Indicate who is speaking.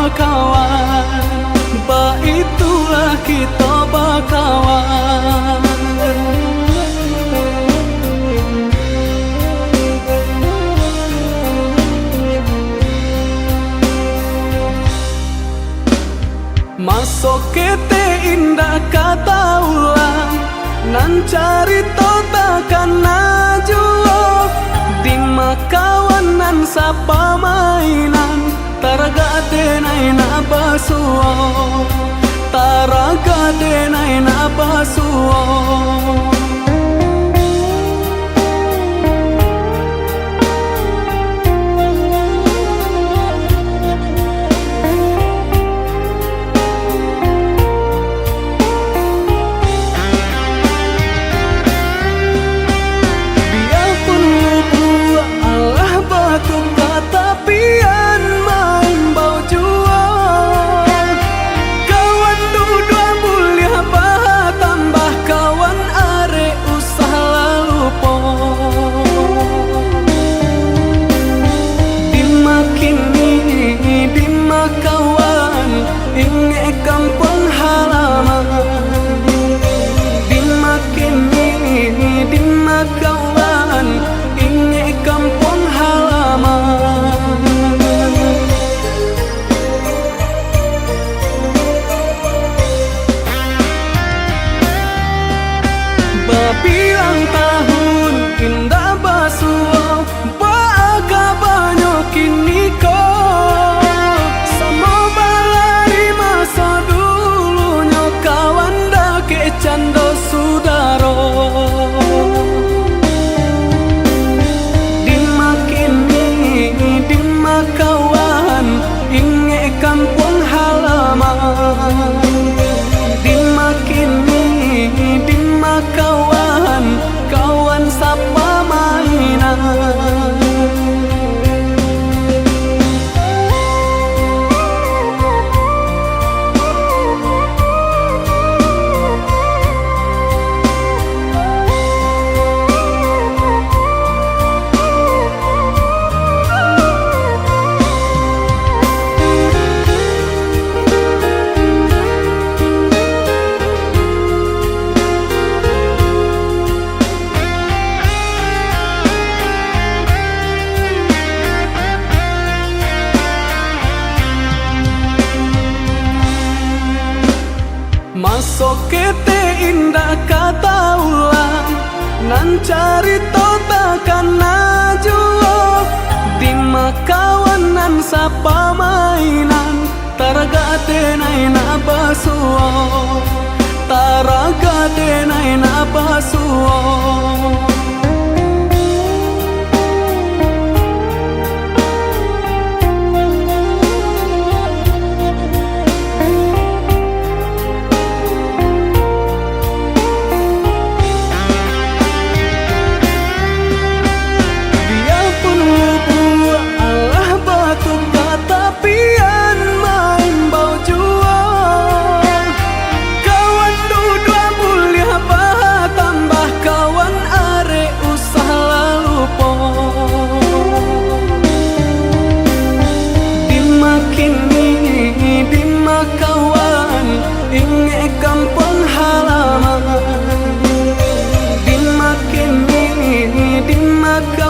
Speaker 1: bakawan, ba itulah kita bakawan. Masuk kete indah kata ulang, nan cari takkan najuo. Di makawanan sapa mainan, taraga denai na basuo, taraga denai na basuo. Bilang tahun indah basuo, baga banyo kini ko. Samo balari masa dulunya kawan dake cando sudaro. Dimakini dimakawan inge kampung halaman. Dimakini dimakawan kawan sapa mainan. Masuk kete indah kata ulang, nan cari takkan najuo. Di makawanan sapa mainan, taraga denai na basuo, taraga denai na basuo. Kampung halaman, dimakini dimakawan.